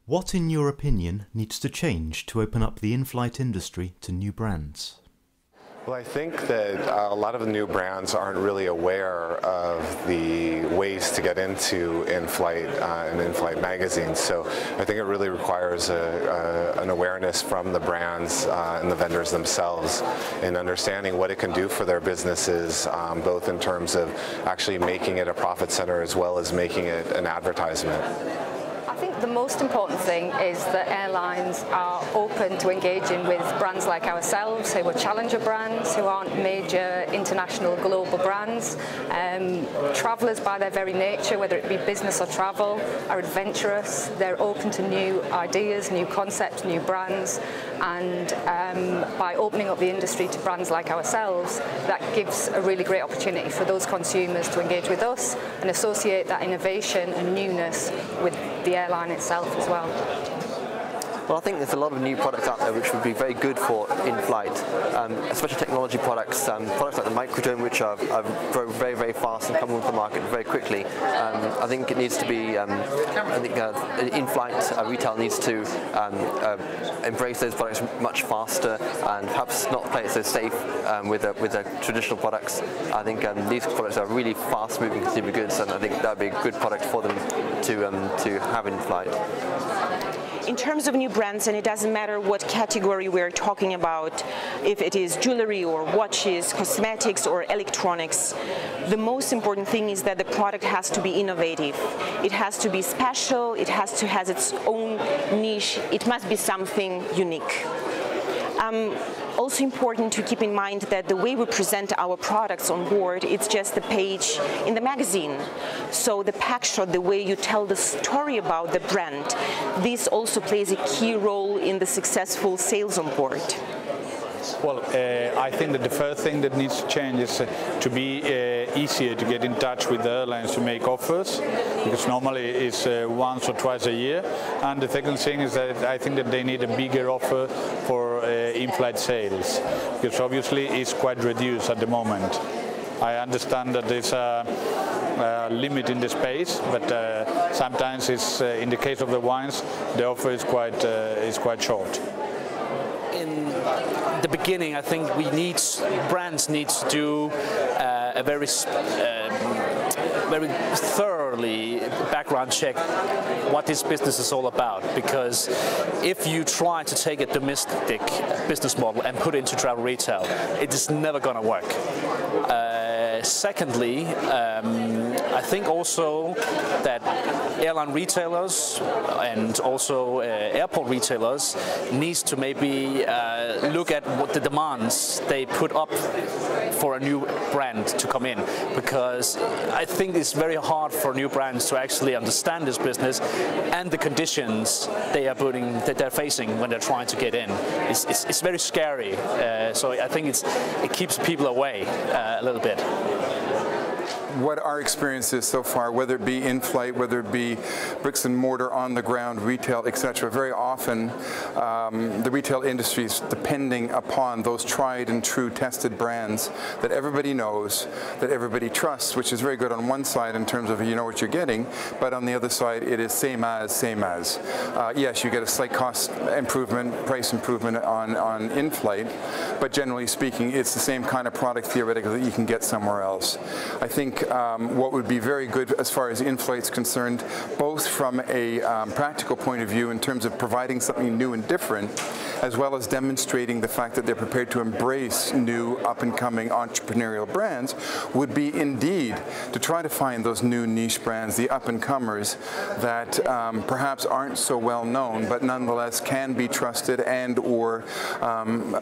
What, in your opinion, needs to change to open up the in-flight industry to new brands? Well, I think that a lot of the new brands aren't really aware of the ways to get into in-flight and in-flight magazines. So I think it really requires an awareness from the brands and the vendors themselves in understanding what it can do for their businesses, both in terms of actually making it a profit center as well as making it an advertisement. I think the most important thing is that airlines are open to engaging with brands like ourselves, who are challenger brands, who aren't major international global brands. Travellers, by their very nature, whether it be business or travel, are adventurous. They're open to new ideas, new concepts, new brands, and by opening up the industry to brands like ourselves, that gives a really great opportunity for those consumers to engage with us and associate that innovation and newness with the airline itself as well. Well, I think there's a lot of new products out there which would be very good for in-flight, especially technology products, products like the microdome, which are very, very fast and come onto the market very quickly. I think it needs to be, I think in-flight retail needs to embrace those products much faster and perhaps not play it so safe with the traditional products. I think these products are really fast-moving consumer goods, and I think that would be a good product for them to have in-flight. In terms of new brands, and it doesn't matter what category we're talking about, if it is jewelry or watches, cosmetics or electronics, the most important thing is that the product has to be innovative. It has to be special, it has to have its own niche, it must be something unique. Also important to keep in mind that the way we present our products on board, it's just a page in the magazine. So the pack shot, the way you tell the story about the brand, this also plays a key role in the successful sales on board. Well, I think that the first thing that needs to change is to be easier to get in touch with the airlines to make offers, because normally it's once or twice a year. And the second thing is that I think that they need a bigger offer for in-flight sales, because obviously it's quite reduced at the moment. I understand that there's a limit in the space, but sometimes it's, in the case of the wines, the offer is quite short. In the beginning, I think brands need to do a very thoroughly background check what this business is all about, because if you try to take a domestic business model and put it into travel retail, it is never going to work. Secondly, I think also that airline retailers and also airport retailers needs to maybe look at what the demands they put up for a new brand to come in, because I think it's very hard for new brands to actually understand this business and the conditions that they're facing when they're trying to get in. It's very scary, so I think it keeps people away a little bit. What our experience is so far, whether it be in-flight, whether it be bricks and mortar, on the ground, retail, etc., very often the retail industry is depending upon those tried and true tested brands that everybody knows, that everybody trusts, which is very good on one side in terms of you know what you're getting, but on the other side it is same as. Yes, you get a slight cost improvement, price improvement on in-flight, but generally speaking it's the same kind of product theoretically that you can get somewhere else. I think what would be very good as far as in-flight's concerned, both from a practical point of view in terms of providing something new and different, as well as demonstrating the fact that they're prepared to embrace new up-and-coming entrepreneurial brands, would be indeed to try to find those new niche brands, the up-and-comers that perhaps aren't so well known, but nonetheless can be trusted and or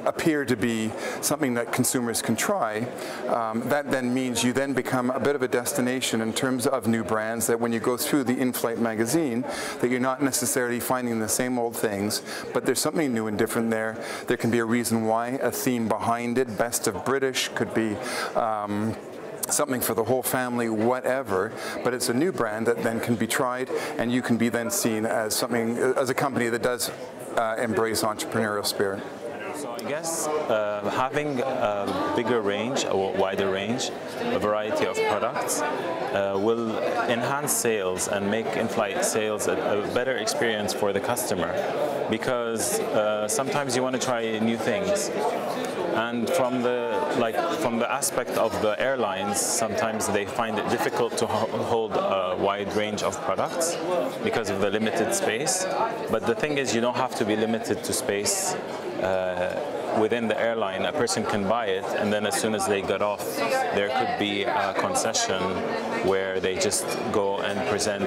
appear to be something that consumers can try. That then means you then become a bit of a destination in terms of new brands, that when you go through the in-flight magazine, that you're not necessarily finding the same old things, but there's something new and different there. There can be a reason why, a theme behind it. Best of British could be something for the whole family, whatever, but it's a new brand that then can be tried, and you can be then seen as something, as a company that does embrace entrepreneurial spirit. So I guess having a bigger range, a wider range, a variety of products will enhance sales and make in-flight sales a better experience for the customer, because sometimes you want to try new things. And from the aspect of the airlines, sometimes they find it difficult to hold a wide range of products because of the limited space. But the thing is, you don't have to be limited to space within the airline. A person can buy it, and then as soon as they get off, there could be a concession where they just go and present,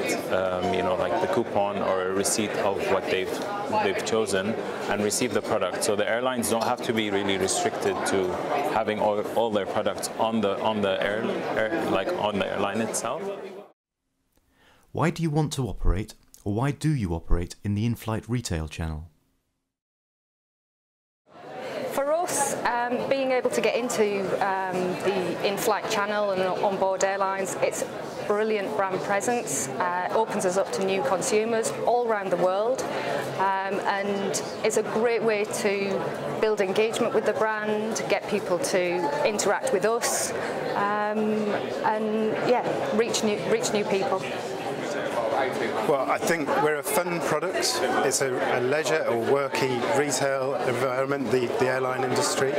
like the coupon or a receipt of what they've chosen and receive the product. So the airlines don't have to be really restricted to having all their products on the airline itself. Why do you want to operate, or why do you operate in the in-flight retail channel? For us, being able to get into the in-flight channel and onboard airlines, it's brilliant brand presence, opens us up to new consumers all around the world, and it's a great way to build engagement with the brand, get people to interact with us, and yeah, reach new people. Well, I think we're a fun product. It's a leisure or worky retail environment, the airline industry.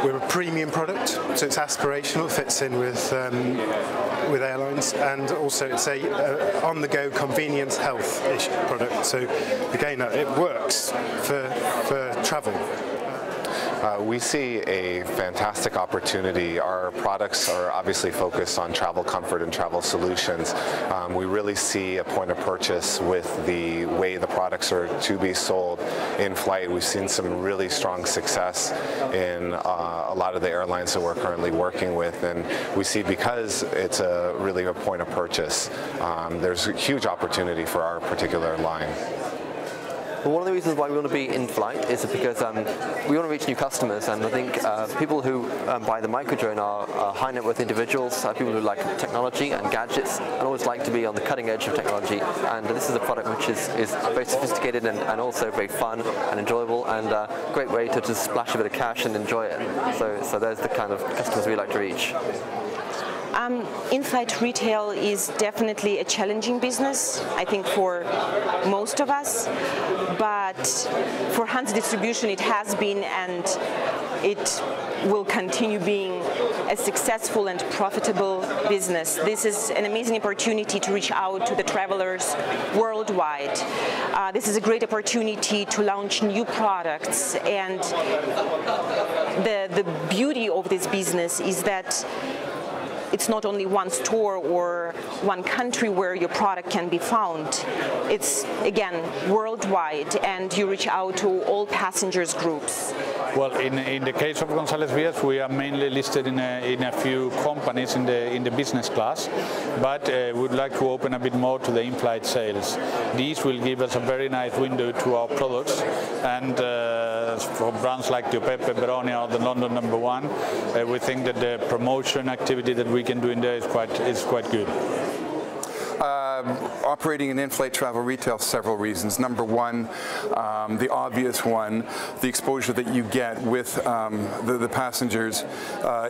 We're a premium product, so it's aspirational, fits in with airlines, and also it's a on-the-go convenience health-ish product. So again, it works for travel. We see a fantastic opportunity. Our products are obviously focused on travel comfort and travel solutions. We really see a point of purchase with the way the products are to be sold in flight. We've seen some really strong success in a lot of the airlines that we're currently working with, and we see, because it's really a point of purchase, there's a huge opportunity for our particular line. Well, one of the reasons why we want to be in flight is because we want to reach new customers, and I think people who buy the microdrone are high net worth individuals, people who like technology and gadgets and always like to be on the cutting edge of technology, and this is a product which is very sophisticated and also very fun and enjoyable, and a great way to just splash a bit of cash and enjoy it. So there's the kind of customers we like to reach. In-flight retail is definitely a challenging business, I think, for most of us, but for Hanse Distribution it has been, and it will continue being a successful and profitable business. This is an amazing opportunity to reach out to the travelers worldwide. This is a great opportunity to launch new products, and the beauty of this business is that it's not only one store or one country where your product can be found. It's, again, worldwide, and you reach out to all passengers groups. Well, in the case of González-Byass, we are mainly listed in a few companies in the business class, but we'd like to open a bit more to the in-flight sales. These will give us a very nice window to our products, and for brands like Vernon or the London #1, we think that the promotion activity that we can do in there is quite good. Operating in in-flight travel retail, several reasons. Number one, the obvious one, the exposure that you get with the passengers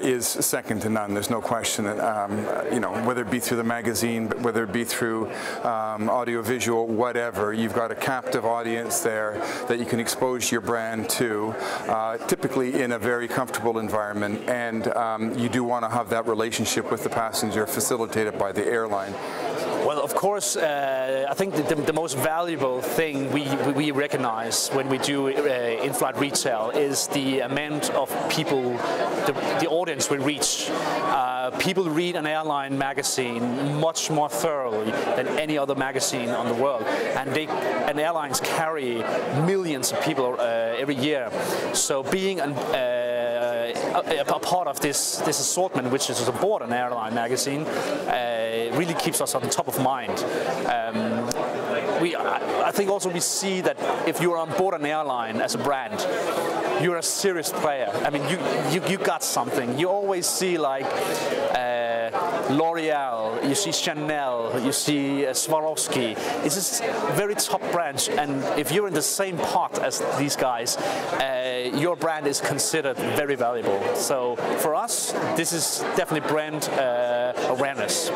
is second to none. There's no question that, whether it be through the magazine, whether it be through audio-visual, whatever, you've got a captive audience there that you can expose your brand to, typically in a very comfortable environment, and you do want to have that relationship with the passenger facilitated by the airline. Well, of course, I think the most valuable thing we recognize when we do in-flight retail is the amount of people, the audience we reach. People read an airline magazine much more thoroughly than any other magazine on the world, and airlines carry millions of people every year. So being a part of this assortment, which is aboard an airline magazine, really keeps us on top of mind. I think also we see that if you're on board an airline as a brand, you're a serious player. I mean, you got something. You always see like L'Oreal, you see Chanel, you see Swarovski. It's just very top brands, and if you're in the same pot as these guys, your brand is considered very valuable. So for us, this is definitely brand awareness.